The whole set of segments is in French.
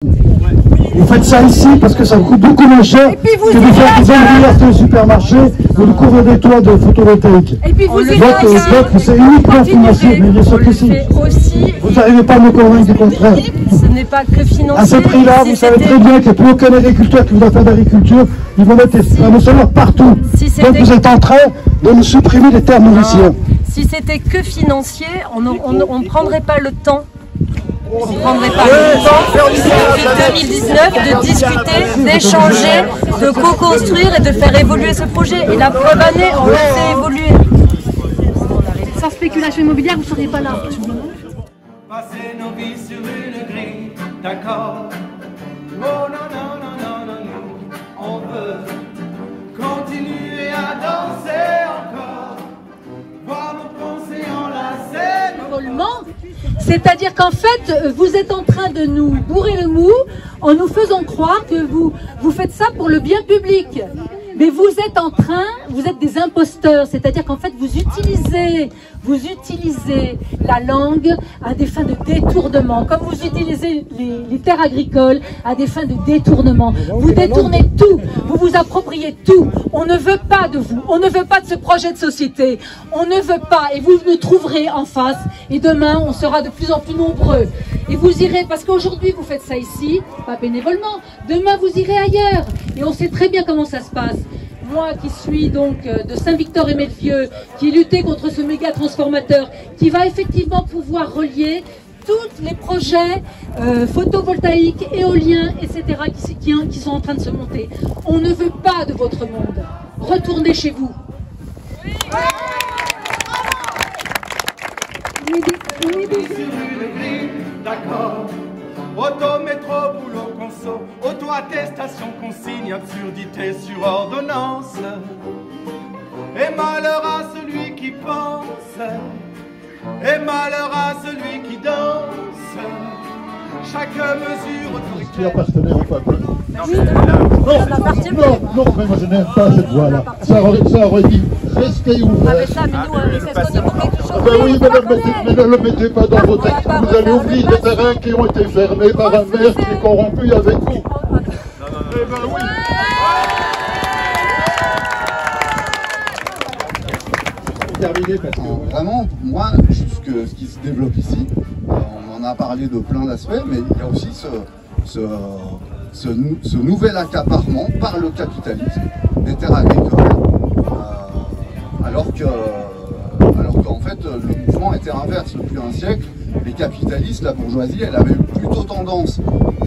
Vous faites ça ici parce que ça vous coûte beaucoup moins cher que de faire des ouvrières au supermarché ou de couvrir des toits de photovoltaïque. Et puis vous donc c'est uniquement financier, mais bien sûr que si. Vous n'arrivez pas à me convaincre du contraire. Ce n'est pas que financier. À ce prix-là, vous savez très bien qu'il n'y a plus aucun agriculteur qui voudra faire d'agriculture. Ils vont mettre des panneaux solaires partout. Donc vous êtes en train de nous supprimer les terres nourricières. Si c'était que financier, on ne prendrait pas le temps. On ne prendrait pas le temps depuis 2019 de discuter, d'échanger, de co-construire et de faire évoluer ce projet. Et la preuve en est, on l'a fait évoluer. Sans spéculation immobilière, vous ne seriez pas là. Passer nos vies sur une grille, d'accord. Oh non, non, non, non, non, non. On veut continuer à danser encore, voir nos pensées enlacées. C'est-à-dire qu'en fait, vous êtes en train de nous bourrer le mou en nous faisant croire que vous faites ça pour le bien public. Mais vous êtes des imposteurs, c'est-à-dire qu'en fait vous utilisez la langue à des fins de détournement, comme vous utilisez les terres agricoles à des fins de détournement. Vous détournez tout, vous vous appropriez tout. On ne veut pas de vous, on ne veut pas de ce projet de société, on ne veut pas, et vous me trouverez en face, et demain on sera de plus en plus nombreux. Et vous irez, parce qu'aujourd'hui vous faites ça ici, pas bénévolement, demain vous irez ailleurs, et on sait très bien comment ça se passe. Moi qui suis donc de Saint-Victor-et-Melvieux, qui ai lutté contre ce méga transformateur, qui va effectivement pouvoir relier tous les projets photovoltaïques, éoliens, etc. qui sont en train de se monter. On ne veut pas de votre monde. Retournez chez vous. D'accord. Auto, métro, boulot, conso, auto-attestation, consigne, absurdité sur ordonnance. Et malheur à celui qui pense, et malheur à celui qui danse. Chaque mesure Tu appartenais au peuple. Non, mais moi je n'aime pas cette voie-là. Ça aurait dit restez ouvert. Oui, mais ne le mettez pas dans vos textes. Vous allez ouvrir des terrains qui ont été fermés par un maire qui est corrompu avec vous. Eh ben oui. Terminé parce que vraiment, pour moi, ce qui se développe ici, on en a parlé de plein d'aspects, mais il y a aussi ce nouvel accaparement par le capitalisme des terres agricoles, alors qu'en fait le mouvement était inverse. Depuis un siècle, les capitalistes, la bourgeoisie, elle avait plutôt tendance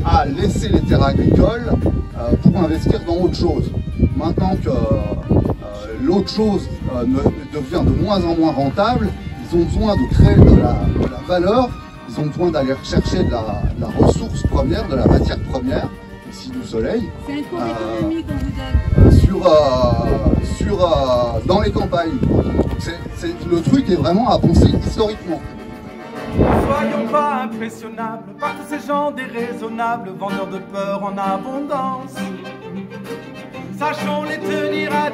à laisser les terres agricoles pour investir dans autre chose. Maintenant que l'autre chose devient de moins en moins rentable, ils ont besoin de créer de la valeur, ils ont besoin d'aller chercher de la ressource première, de la matière première, ici du soleil. C'est un cours d'économie qu'on vous donne. Dans les campagnes. Le truc est vraiment à penser historiquement. Ne soyons pas impressionnables par tous ces gens déraisonnables, vendeurs de peur en abondance. Sachons les tenir à